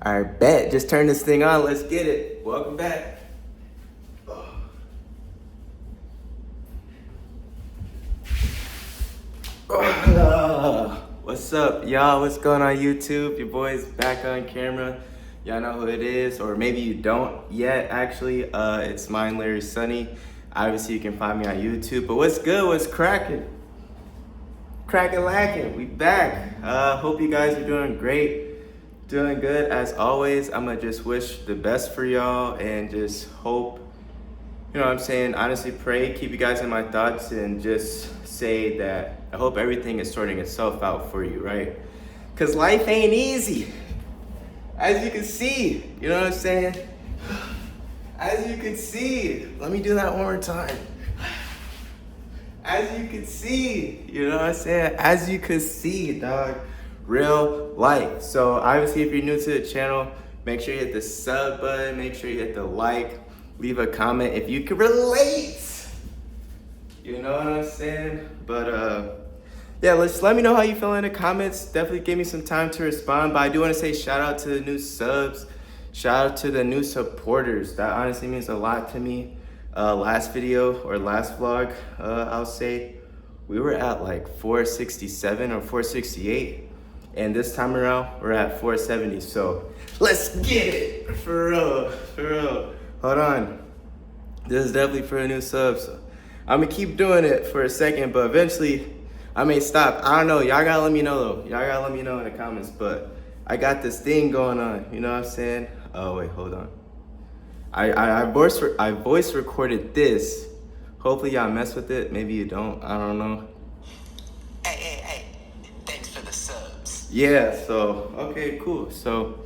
All right, bet. Just turn this thing on. Let's get it. Welcome back. What's up, y'all? What's going on YouTube? Your boy's back on camera. Y'all know who it is, or maybe you don't yet, actually. It's mine, Larry Sunny. Obviously, you can find me on YouTube. But what's good? What's cracking? Cracking lacking. We back. Hope you guys are doing great. Doing good as always. I'm gonna just wish the best for y'all and just hope, you know what I'm saying, honestly pray, keep you guys in my thoughts, and just say that I hope everything is sorting itself out for you, right? Because life ain't easy. As you can see, you know what I'm saying? As you can see, let me do that one more time. As you can see, you know what I'm saying? As you can see, dog, real life. So obviously, if you're new to the channel, make sure you hit the sub button, make sure you hit the like, leave a comment if you can relate. You know what I'm saying? But yeah, let me know how you feel in the comments. Definitely give me some time to respond. But I do want to say shout out to the new subs, shout out to the new supporters. That honestly means a lot to me. Last video or last vlog, I'll say we were at like 467 or 468, and this time around we're at 470. So let's get it for real, for real. Hold on, this is definitely for a new sub. So I'm gonna keep doing it for a second, but eventually I may stop. I don't know. Y'all gotta let me know though. Y'all gotta let me know in the comments. But I got this thing going on. You know what I'm saying? Oh wait, hold on. I voice recorded this. Hopefully y'all mess with it. Maybe you don't. I don't know. Hey. Thanks for the subs. Yeah, so, okay, cool. So,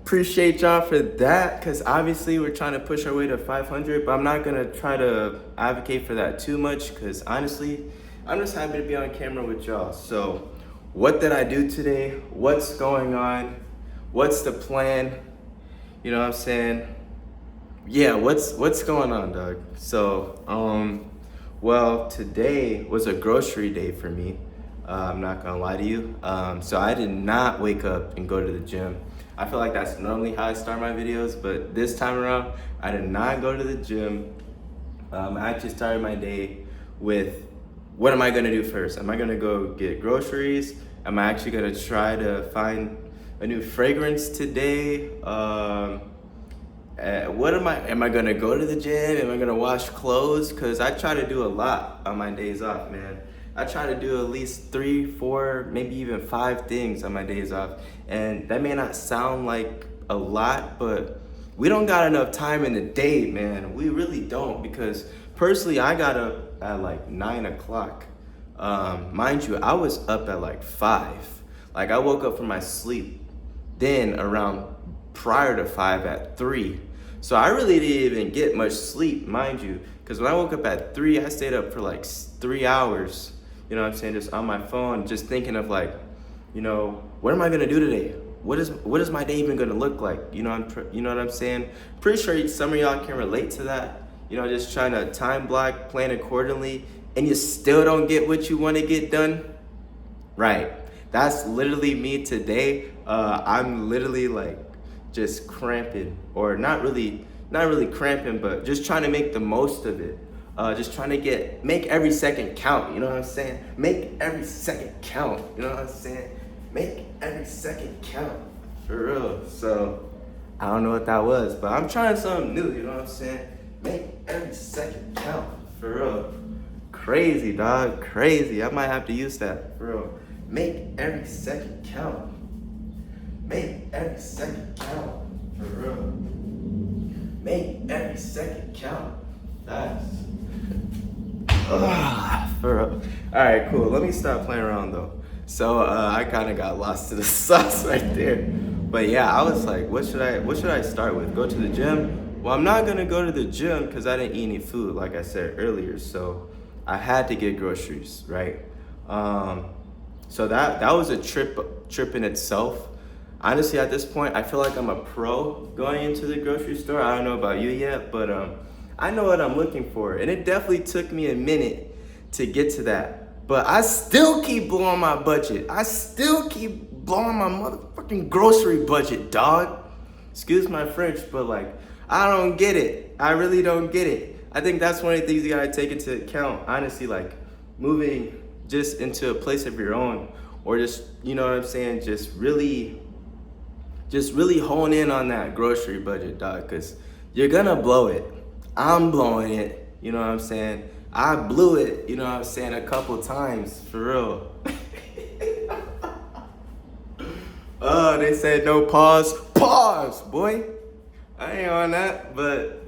appreciate y'all for that, because obviously we're trying to push our way to 500, but I'm not going to try to advocate for that too much, because honestly, I'm just happy to be on camera with y'all. So, what did I do today? What's going on? What's the plan? You know what I'm saying? Yeah, what's going on, dog? So, well, today was a grocery day for me. I'm not gonna lie to you. So I did not wake up and go to the gym. I feel like that's normally how I start my videos, but this time around, I did not go to the gym. I actually started my day with, what am I gonna do first? Am I gonna go get groceries? Am I actually gonna try to find a new fragrance today? Am I gonna go to the gym? Am I gonna wash clothes? Cause I try to do a lot on my days off, man. I try to do at least 3, 4, maybe even 5 things on my days off. And that may not sound like a lot, but we don't got enough time in the day, man. We really don't, because personally, I got up at like 9 o'clock. Mind you, I was up at like 5. Like I woke up from my sleep, then around prior to 5 at 3. So I really didn't even get much sleep, mind you, because when I woke up at 3, I stayed up for like 3 hours, you know what I'm saying, just on my phone, just thinking of like, you know, what am I gonna do today? What is my day even gonna look like? You know what I'm saying? Pretty sure some of y'all can relate to that. You know, just trying to time block, plan accordingly, and you still don't get what you want to get done. Right. That's literally me today. I'm literally like just cramping, or not really cramping, but just trying to make the most of it. Just trying to make every second count, you know what I'm saying? Make every second count, you know what I'm saying? Make every second count, for real. So, I don't know what that was, but I'm trying something new, you know what I'm saying? Make every second count, for real. Crazy, dog, crazy. I might have to use that, for real. Make every second count. Make every second count, for real. Make every second count. That's for real. All right, cool. Let me stop playing around though. So I kind of got lost to the sauce right there. But yeah, I was like, what should I start with? Go to the gym? Well, I'm not gonna go to the gym because I didn't eat any food, like I said earlier. So I had to get groceries, right? So that was a trip in itself. Honestly, at this point, I feel like I'm a pro going into the grocery store. I don't know about you yet, but I know what I'm looking for. And it definitely took me a minute to get to that. But I still keep blowing my budget. I still keep blowing my motherfucking fucking grocery budget, dog. Excuse my French, but like, I don't get it. I really don't get it. I think that's one of the things you gotta take into account. Honestly, like moving just into a place of your own, or just, you know what I'm saying, just really hone in on that grocery budget, dog, because you're gonna blow it. I'm blowing it, you know what I'm saying? I blew it, you know what I'm saying, a couple times, for real. Oh, they said no pause. Pause, boy. I ain't on that, but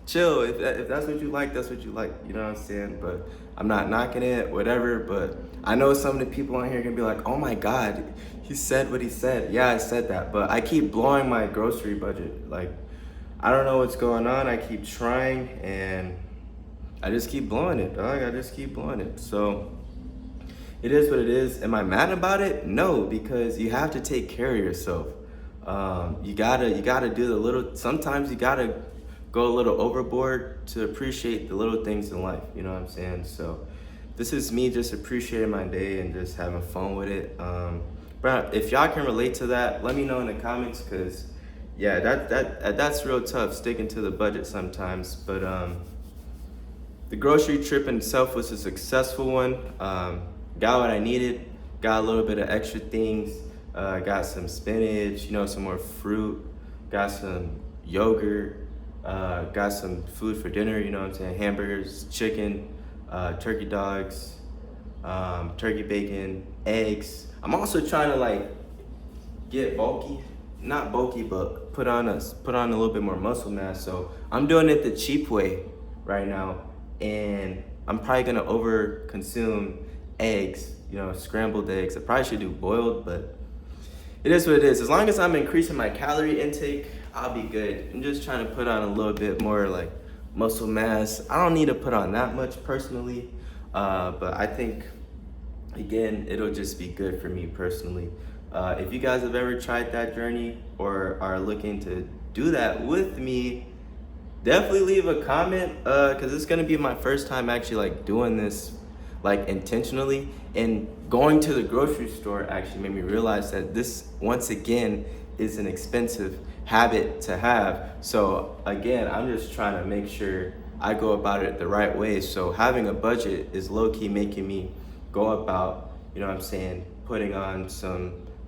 chill. If that's what you like, that's what you like. You know what I'm saying? But I'm not knocking it, whatever. But I know some of the people on here are gonna be like, oh my God, he said what he said. Yeah, I said that. But I keep blowing my grocery budget. Like, I don't know what's going on. I keep trying and I just keep blowing it, dog. I just keep blowing it. So it is what it is. Am I mad about it? No, because you have to take care of yourself. You gotta do the little. Sometimes you gotta go a little overboard to appreciate the little things in life. You know what I'm saying? So this is me just appreciating my day and just having fun with it. But if y'all can relate to that, let me know in the comments, cause yeah, that's real tough sticking to the budget sometimes. But the grocery trip in itself was a successful one. Got what I needed, got a little bit of extra things, got some spinach, you know, some more fruit, got some yogurt, got some food for dinner, you know what I'm saying, hamburgers, chicken, turkey dogs, turkey bacon, eggs. I'm also trying to like get bulky, not bulky, but put on a little bit more muscle mass. So I'm doing it the cheap way right now, and I'm probably gonna over consume eggs, you know, scrambled eggs. I probably should do boiled, but it is what it is. As long as I'm increasing my calorie intake, I'll be good. I'm just trying to put on a little bit more like muscle mass. I don't need to put on that much personally, but I think, again, it'll just be good for me personally. If you guys have ever tried that journey or are looking to do that with me, definitely leave a comment, because it's gonna be my first time actually like doing this like intentionally, and going to the grocery store actually made me realize that this, once again, is an expensive habit to have. So again, I'm just trying to make sure I go about it the right way. So having a budget is low-key making me go about, you know what I'm saying, putting on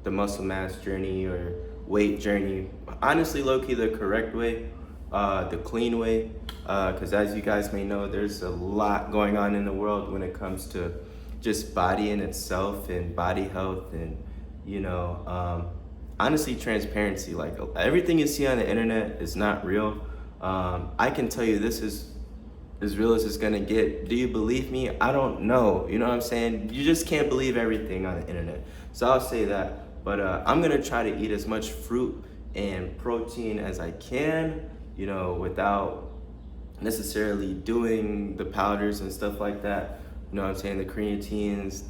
the muscle mass journey or weight journey. Honestly, low-key the correct way, the clean way, because as you guys may know, there's a lot going on in the world when it comes to just body in itself and body health, and you know, honestly, transparency. Like everything you see on the internet is not real. I can tell you this is as real as it's gonna get. Do you believe me? I don't know. You know what I'm saying? You just can't believe everything on the internet. So I'll say that. But I'm gonna try to eat as much fruit and protein as I can, you know, without necessarily doing the powders and stuff like that. You know what I'm saying? The creatines,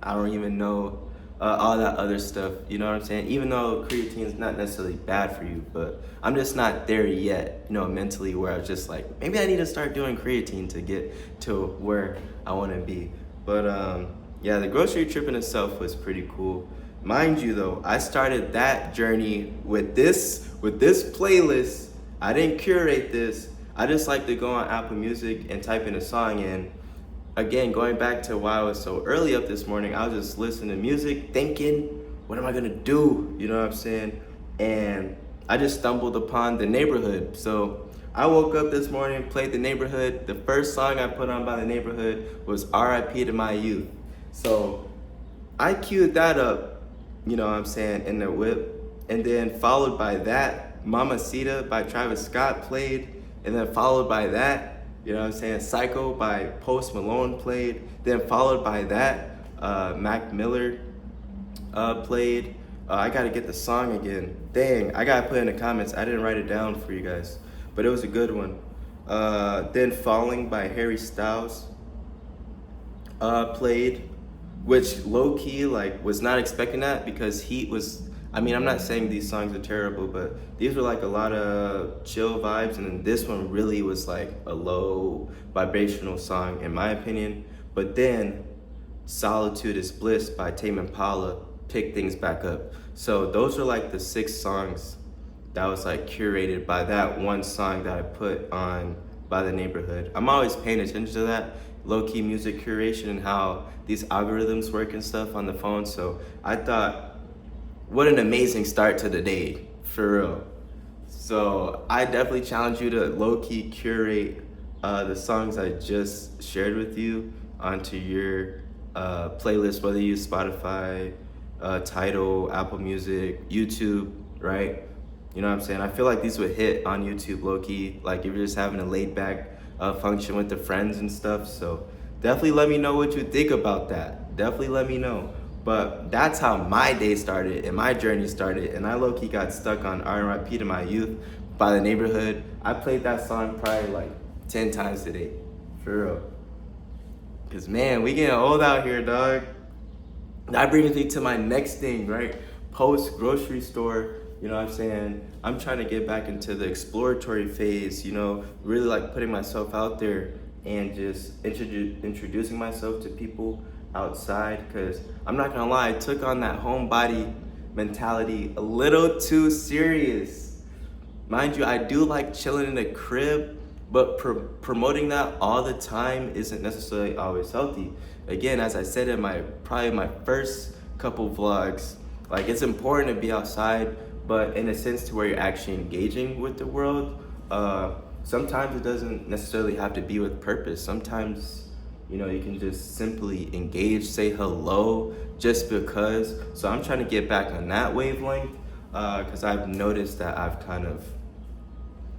I don't even know, all that other stuff. You know what I'm saying? Even though creatine is not necessarily bad for you, but I'm just not there yet, you know, mentally, where I was just like, maybe I need to start doing creatine to get to where I want to be. But yeah, the grocery trip in itself was pretty cool. Mind you though, I started that journey with this playlist. I didn't curate this. I just like to go on Apple Music and type in a song in. Again, going back to why I was so early up this morning, I was just listening to music, thinking, what am I gonna do? You know what I'm saying? And I just stumbled upon The Neighborhood. So I woke up this morning, played The Neighborhood. The first song I put on by The Neighborhood was R.I.P. to My Youth. So I queued that up, you know what I'm saying, in the whip. And then followed by that, Mamacita by Travis Scott played. And then followed by that, you know what I'm saying, Psycho by Post Malone played. Then followed by that, Mac Miller played. I gotta get the song again. Dang, I gotta put it in the comments. I didn't write it down for you guys, but it was a good one. Then Falling by Harry Styles played, which low-key, like, was not expecting that, because Heat was, I mean, I'm not saying these songs are terrible, but these were like a lot of chill vibes, and then this one really was like a low vibrational song in my opinion. But then Solitude is Bliss by Tame Impala picked things back up. So those are like the 6 songs that was like curated by that one song that I put on By the Neighborhood. I'm always paying attention to that low-key music curation and how these algorithms work and stuff on the phone. So I thought, what an amazing start to the day, for real. So I definitely challenge you to low-key curate the songs I just shared with you onto your playlist, whether you use Spotify, Tidal, Apple Music, YouTube, right? You know what I'm saying? I feel like these would hit on YouTube low-key, like if you're just having a laid-back function with the friends and stuff. So definitely let me know what you think about that. Definitely let me know. But that's how my day started and my journey started. And I low-key got stuck on R.I.P. to My Youth by the Neighborhood. I played that song probably like 10 times today, for real. Cause man, we getting old out here, dog. That brings me to my next thing, right? Post grocery store, you know what I'm saying? I'm trying to get back into the exploratory phase, you know, really like putting myself out there and just introducing myself to people outside. Cause I'm not gonna lie, I took on that homebody mentality a little too serious. Mind you, I do like chilling in the crib, but promoting that all the time isn't necessarily always healthy. Again, as I said in probably my first couple vlogs, like it's important to be outside, but in a sense to where you're actually engaging with the world. Sometimes it doesn't necessarily have to be with purpose. Sometimes, you know, you can just simply engage, say hello, just because. So I'm trying to get back on that wavelength, because I've noticed that I've kind of,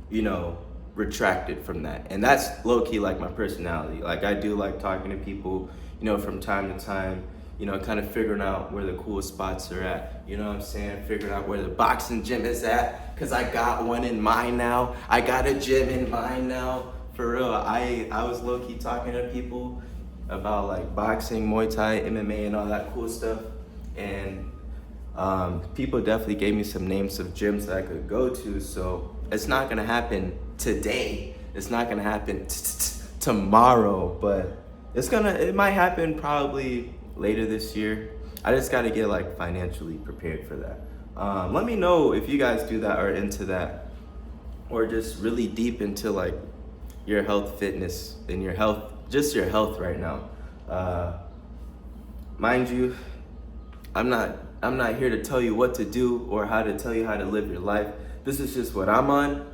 you know, retracted from that. And that's low-key like my personality. Like I do like talking to people, you know, from time to time, you know, kind of figuring out where the cool spots are at, you know what I'm saying? Figuring out where the boxing gym is at, cause I got one in mind now. I got a gym in mind now, for real. I was low-key talking to people about like boxing, Muay Thai, MMA, and all that cool stuff. And people definitely gave me some names of gyms that I could go to. So it's not gonna happen today. It's not gonna happen tomorrow, but it might happen probably later this year. I just gotta get like financially prepared for that. Let me know if you guys do that or into that, or just really deep into like your health, fitness, and your health, just your health right now. Mind you, I'm not here to tell you what to do or how to tell you how to live your life. This is just what I'm on.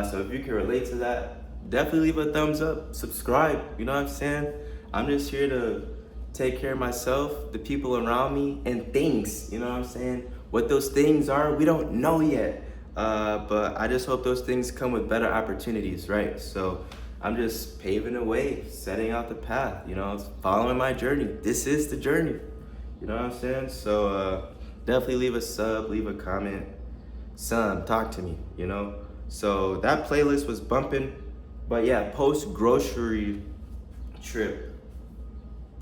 So if you can relate to that, definitely leave a thumbs up, subscribe, you know what I'm saying? I'm just here to take care of myself, the people around me, and things, you know what I'm saying? What those things are, we don't know yet. But I just hope those things come with better opportunities, right? So I'm just paving the way, setting out the path, you know, following my journey. This is the journey, you know what I'm saying? So definitely leave a sub, leave a comment. Son, talk to me, you know? So that playlist was bumping. But yeah, post grocery trip,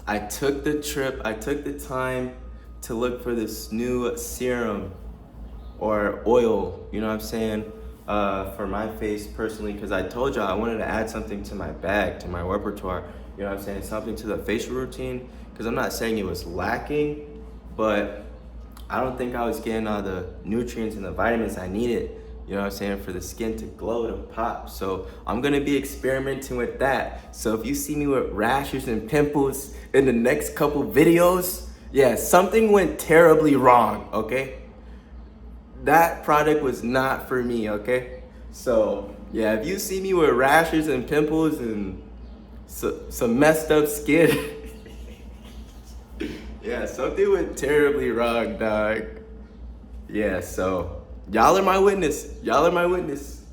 I took the time to look for this new serum or oil, you know what I'm saying, for my face personally, because I told y'all I wanted to add something to my bag, to my repertoire, you know what I'm saying, something to the facial routine, because I'm not saying it was lacking, but I don't think I was getting all the nutrients and the vitamins I needed, you know what I'm saying, for the skin to glow, to pop. So I'm gonna be experimenting with that. So if you see me with rashes and pimples in the next couple videos, yeah, something went terribly wrong, okay? That product was not for me, okay? So yeah, if you see me with rashes and pimples and some messed up skin, yeah, something went terribly wrong, dog. Yeah, so y'all are my witness. Y'all are my witness.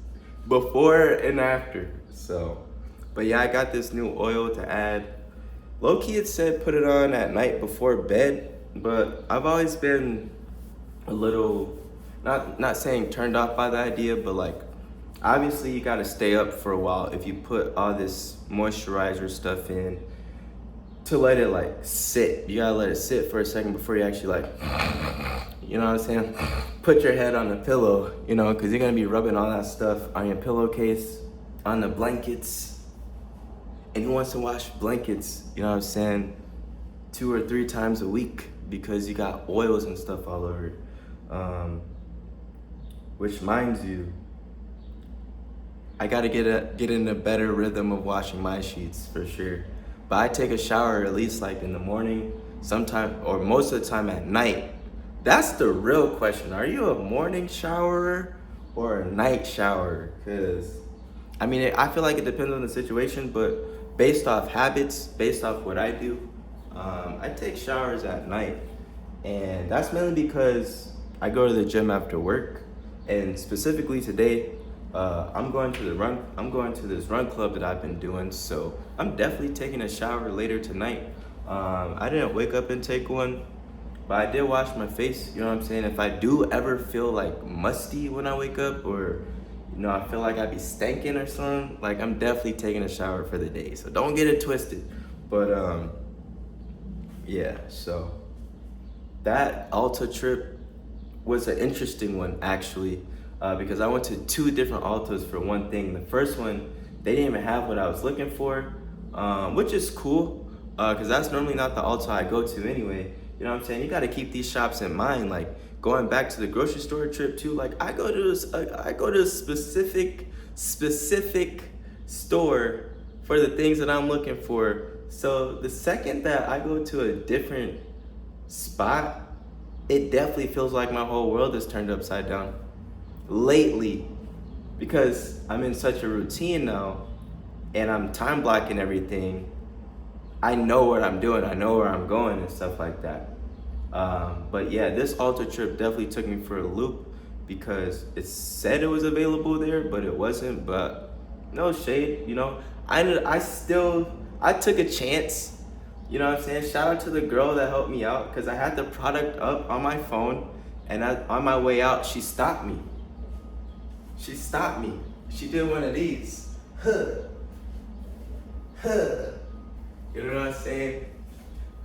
Before and after. So, but yeah, I got this new oil to add. Low-key it said put it on at night before bed, but I've always been a little, not saying turned off by the idea, but like, obviously you gotta stay up for a while if you put all this moisturizer stuff in to let it like sit. You gotta let it sit for a second before you actually like, you know what I'm saying? Put your head on the pillow, you know, because you're gonna be rubbing all that stuff on your pillowcase, on the blankets. And who wants to wash blankets, you know what I'm saying, 2 or 3 times a week because you got oils and stuff all over it. Which minds you, I gotta get in a better rhythm of washing my sheets for sure. But I take a shower at least like in the morning, sometime or most of the time at night. That's the real question. Are you a morning showerer or a night shower? Cause I mean, I feel like it depends on the situation, but based off habits, based off what I do, I take showers at night, and that's mainly because I go to the gym after work, and specifically today, I'm going to the run. I'm going to this run club that I've been doing, so I'm definitely taking a shower later tonight. I didn't wake up and take one, but I did wash my face. You know what I'm saying? If I do ever feel like musty when I wake up, or I feel like I be stinking or something, like I'm definitely taking a shower for the day. So don't get it twisted. But yeah. So that Alta trip was an interesting one actually, because I went to two different Altas for one thing. The first one, they didn't even have what I was looking for, which is cool, because that's normally not the Alta I go to anyway. You know what I'm saying? You got to keep these shops in mind. Like going back to the grocery store trip too. Like I go to a specific store for the things that I'm looking for. So the second that I go to a different spot, it definitely feels like my whole world is turned upside down lately, because I'm in such a routine now and I'm time blocking everything. I know what I'm doing, I know where I'm going and stuff like that. But yeah, this Alta trip definitely took me for a loop, because it said it was available there, but it wasn't. But no shade, I took a chance. You know what I'm saying? Shout out to the girl that helped me out, because I had the product up on my phone, and on my way out, she stopped me. She did one of these. Huh. You know what I'm saying?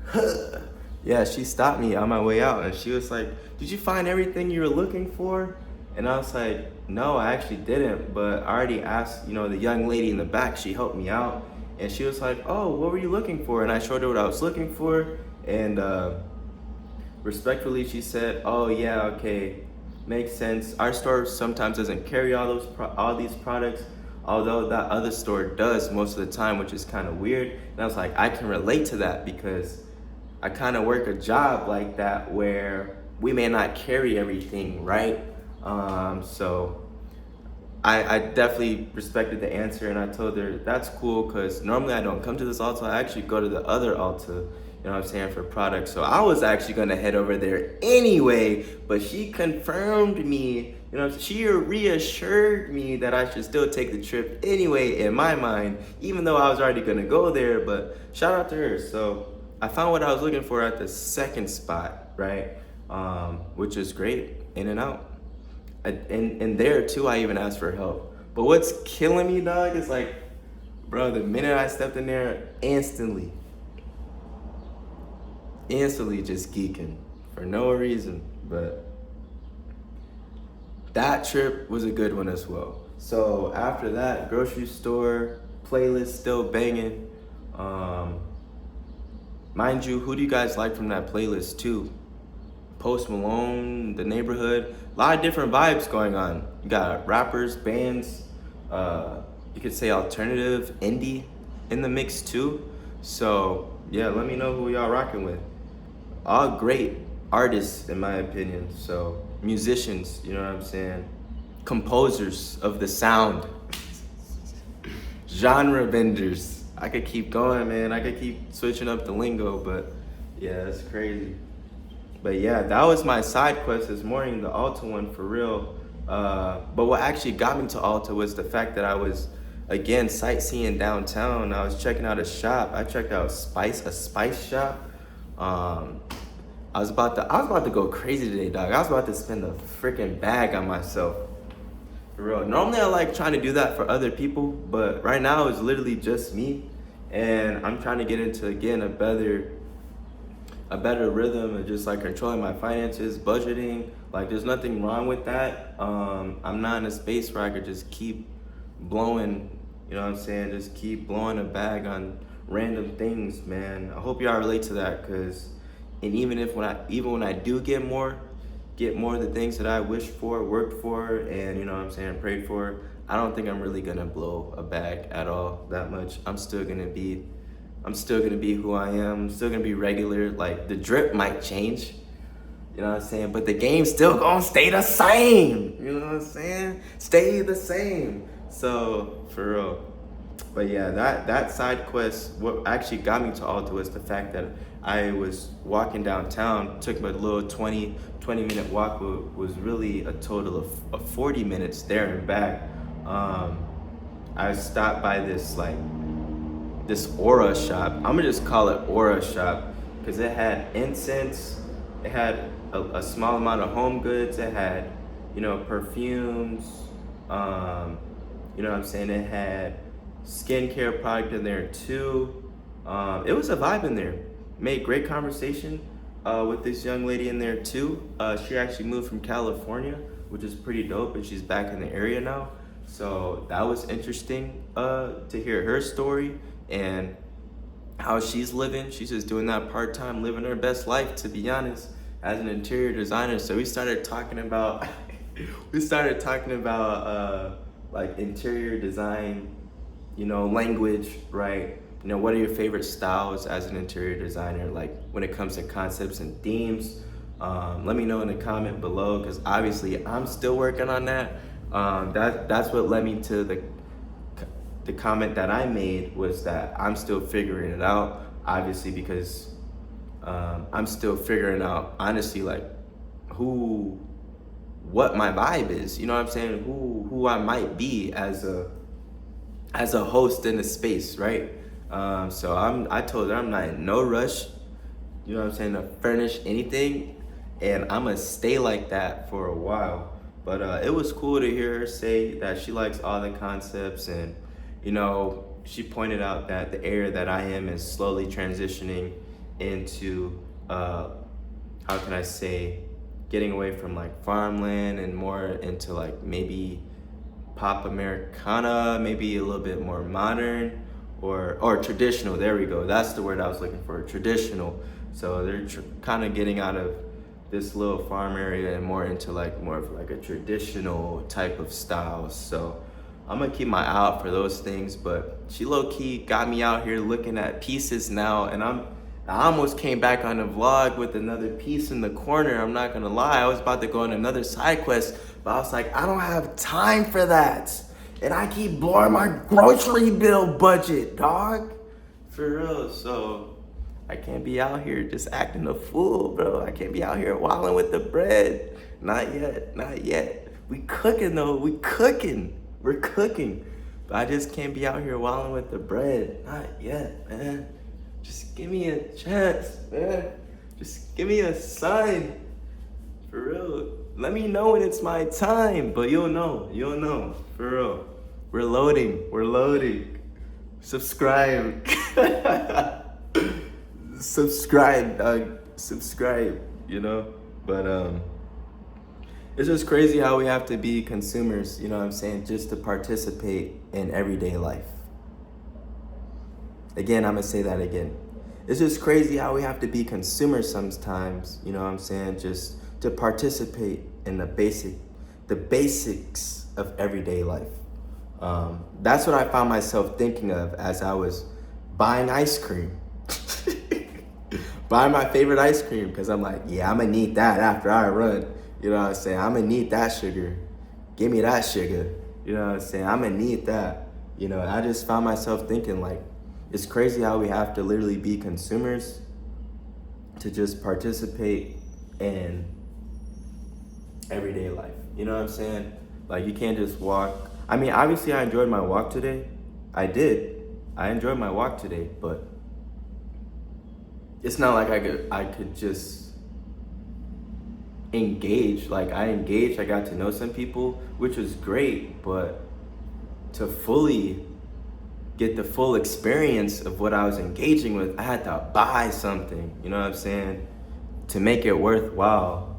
Huh. Yeah, she stopped me on my way out, and she was like, "Did you find everything you were looking for?" And I was like, "No, I actually didn't, but I already asked, the young lady in the back, she helped me out." And she was like, "Oh, what were you looking for?" And I showed her what I was looking for, and respectfully, she said, "Oh yeah, okay, makes sense. Our store sometimes doesn't carry all these products, although that other store does most of the time, which is kind of weird." And I was like, I can relate to that, because I kind of work a job like that where we may not carry everything, right? So I definitely respected the answer, and I told her that's cool, because normally I don't come to this Alta. I actually go to the other Alta, you know what I'm saying, for products. So I was actually going to head over there anyway, but she confirmed me, she reassured me that I should still take the trip anyway in my mind, even though I was already going to go there. But shout out to her. So I found what I was looking for at the second spot, right? Which is great, in and out. And there too, I even asked for help. But what's killing me, dog, is like, bro, the minute I stepped in there, instantly just geeking for no reason. But that trip was a good one as well. So after that, grocery store, playlist still banging. Mind you, who do you guys like from that playlist too? Post Malone, The Neighborhood, a lot of different vibes going on. You got rappers, bands, you could say alternative, indie in the mix too. So yeah, let me know who y'all rocking with. All great artists in my opinion. So musicians, you know what I'm saying? Composers of the sound, genre vendors. I could keep going, man. I could keep switching up the lingo, but yeah, that's crazy. But yeah, that was my side quest this morning, the Alta one for real. But what actually got me to Alta was the fact that I was, again, sightseeing downtown. I was checking out a shop. I checked out a spice shop. I was about to go crazy today, dog. I was about to spend a freaking bag on myself. For real. Normally I like trying to do that for other people, but right now it's literally just me. And I'm trying to get into, again, a better rhythm of just like controlling my finances, budgeting. Like there's nothing wrong with that. I'm not in a space where I could just keep blowing, you know what I'm saying? Just keep blowing a bag on random things, man. I hope y'all relate to that, cause, and even when I do get more, get more of the things that I wished for, worked for, and you know what I'm saying, prayed for, I don't think I'm really gonna blow a bag at all that much. I'm still gonna be who I am. I'm still gonna be regular. Like the drip might change, you know what I'm saying, but the game's still gonna stay the same. You know what I'm saying? Stay the same. So for real. But yeah, that side quest, what actually got me to Alta was the fact that I was walking downtown, took a little 20-minute walk, was really a total of 40 minutes there and back. I stopped by this Aura shop. I'm gonna just call it Aura shop because it had incense, it had a small amount of home goods, it had, you know, perfumes, you know what I'm saying, it had skincare product in there too. It was a vibe in there. Made great conversation with this young lady in there too. She actually moved from California, which is pretty dope, and she's back in the area now. So that was interesting to hear her story and how she's living. She's just doing that part-time, living her best life, to be honest, as an interior designer. So we started talking about like interior design, you know, language, right? You know, what are your favorite styles as an interior designer, like when it comes to concepts and themes? Let me know in the comment below, because obviously I'm still working on that. That's what led me to the comment that I made, was that I'm still figuring it out, obviously, because I'm still figuring out, honestly, like what my vibe is, you know what I'm saying? Who I might be as a host in the space, right? So I told her I'm not in no rush, you know what I'm saying, to furnish anything, and I'm gonna stay like that for a while. But it was cool to hear her say that she likes all the concepts, and you know, she pointed out that the area that I am is slowly transitioning into how can I say, getting away from like farmland and more into like maybe pop Americana, maybe a little bit more modern or traditional. There we go. That's the word I was looking for, traditional. So they're kind of getting out of this little farm area and more into like more of like a traditional type of style. So I'm gonna keep my eye out for those things, but she low-key got me out here looking at pieces now, and I almost came back on the vlog with another piece in the corner. I'm not gonna lie, I was about to go on another side quest, but I was like, I don't have time for that. And I keep blowing my grocery bill budget, dog. For real, so I can't be out here just acting a fool, bro. I can't be out here wilding with the bread. Not yet, not yet. We cooking though, we're cooking. But I just can't be out here wilding with the bread. Not yet, man. Just give me a chance, man. Just give me a sign. For real. Let me know when it's my time, but you'll know, for real. We're loading. Subscribe. Subscribe, you know? But it's just crazy how we have to be consumers, you know what I'm saying, just to participate in everyday life. Again, I'm gonna say that again. It's just crazy how we have to be consumers sometimes, you know what I'm saying, just to participate in the basics of everyday life. That's what I found myself thinking of as I was buying ice cream. Buying my favorite ice cream, because I'm like, yeah, I'm gonna need that after I run. You know what I'm saying? I'm gonna need that sugar. Give me that sugar. You know what I'm saying? I'm gonna need that. You know, I just found myself thinking, like, it's crazy how we have to literally be consumers to just participate in everyday life. You know what I'm saying? Like, you can't just walk. I mean, obviously I enjoyed my walk today. I enjoyed my walk today, but it's not like I could just engage. Like, I engaged, I got to know some people, which was great, but to fully get the full experience of what I was engaging with, I had to buy something, you know what I'm saying, to make it worthwhile.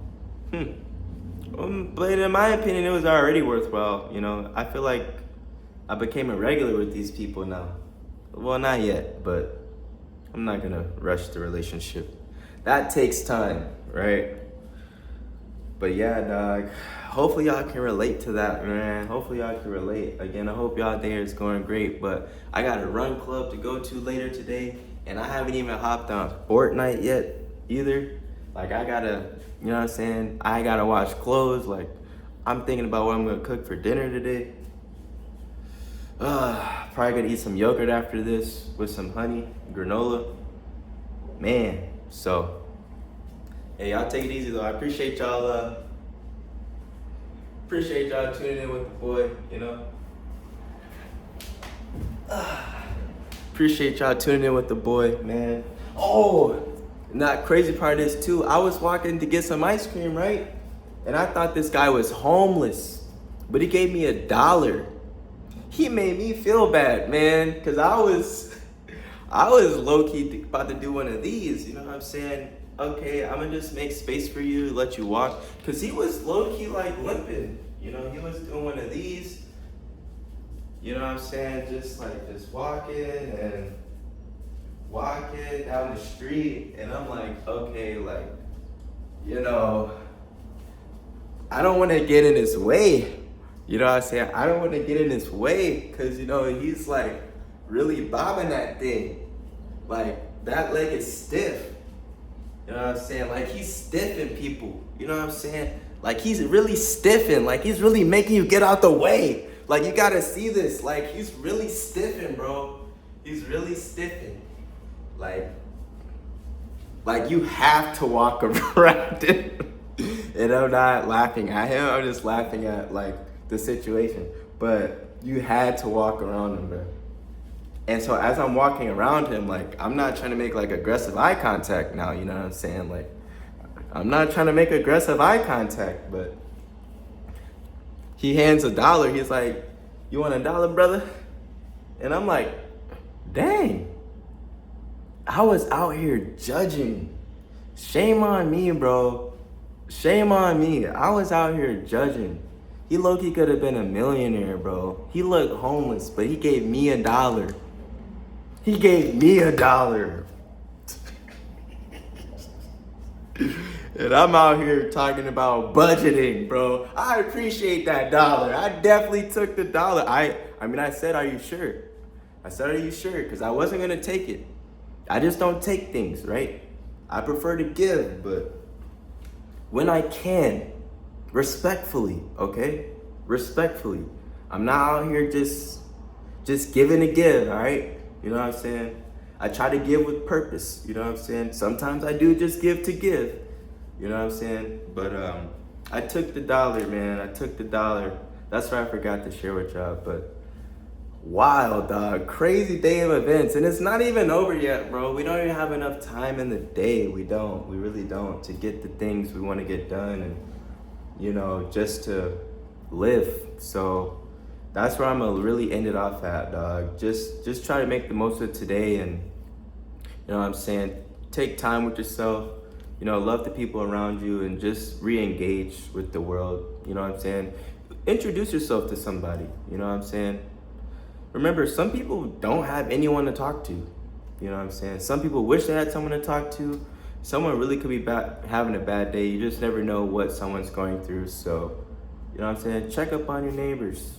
But in my opinion, it was already worthwhile, you know. I feel like I became a regular with these people now. Well, not yet, but I'm not gonna rush the relationship. That takes time, right? But yeah, dog. Hopefully y'all can relate to that, man. Hopefully y'all can relate. Again, I hope y'all day is going great. But I got a run club to go to later today, and I haven't even hopped on Fortnite yet either. Like I gotta, you know what I'm saying? I gotta wash clothes. Like I'm thinking about what I'm gonna cook for dinner today. Probably gonna eat some yogurt after this with some honey, granola. Man, so hey, y'all take it easy though. I appreciate y'all tuning in with the boy, you know. Appreciate y'all tuning in with the boy, man. Oh, and that crazy part is too, I was walking to get some ice cream, right? And I thought this guy was homeless, but he gave me $1. He made me feel bad, man, cause I was low-key about to do one of these, you know what I'm saying? Okay, I'm gonna just make space for you, let you walk. Cause he was low-key like limping, you know, he was doing one of these, you know what I'm saying? Just walking down the street. And I'm like, okay, like, you know, I don't wanna get in his way. You know what I'm saying? I don't wanna get in his way, cause you know, he's like really bobbing that thing. Like that leg is stiff. You know what I'm saying? Like he's stiffing people. You know what I'm saying? Like he's really stiffing. Like he's really making you get out the way. Like you gotta see this. Like he's really stiffing, bro. He's really stiffing. Like you have to walk around him. And I'm not laughing at him. I'm just laughing at like the situation. But you had to walk around him, bro. And so as I'm walking around him, like, I'm not trying to make like aggressive eye contact now, you know what I'm saying? Like, I'm not trying to make aggressive eye contact, but he hands $1. He's like, you want $1, brother? And I'm like, dang, I was out here judging. Shame on me, bro. Shame on me. I was out here judging. He low-key could have been a millionaire, bro. He looked homeless, but he gave me $1. He gave me $1. And I'm out here talking about budgeting, bro. I appreciate that $1. I definitely took the $1. I mean, I said, are you sure? I said, are you sure? Because I wasn't going to take it. I just don't take things, right? I prefer to give, but when I can, respectfully, okay? Respectfully. I'm not out here just giving to give, all right? You know what I'm saying? I try to give with purpose, you know what I'm saying? Sometimes I do just give to give, you know what I'm saying? But I took the $1, man. I took the $1. That's what I forgot to share with y'all, but wild, dog. Crazy day of events. And it's not even over yet, bro. We don't even have enough time in the day. We don't. We really don't, to get the things we want to get done and, you know, just to live. So that's where I'm gonna really end it off at, dog. Just try to make the most of today, and you know what I'm saying, take time with yourself, you know, love the people around you, and just re-engage with the world, you know what I'm saying? Introduce yourself to somebody, you know what I'm saying? Remember, some people don't have anyone to talk to, you know what I'm saying? Some people wish they had someone to talk to. Someone really could be having a bad day. You just never know what someone's going through, so, you know what I'm saying? Check up on your neighbors.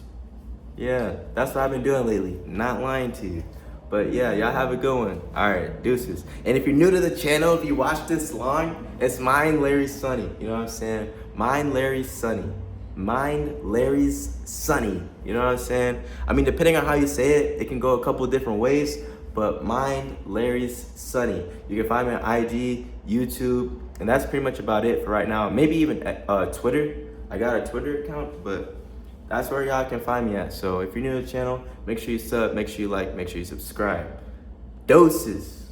Yeah, that's what I've been doing lately. Not lying to you. But yeah, y'all have a good one. All right, deuces. And if you're new to the channel, if you watch this long, it's Mind Larry Sunny. You know what I'm saying? Mind Larry Sunny. Mind Larry's Sunny. You know what I'm saying? I mean, depending on how you say it, it can go a couple of different ways. But Mind Larry's Sunny. You can find me on IG, YouTube, and that's pretty much about it for right now. Maybe even Twitter. I got a Twitter account, but that's where y'all can find me at. So if you're new to the channel, make sure you sub, make sure you like, make sure you subscribe. Doses.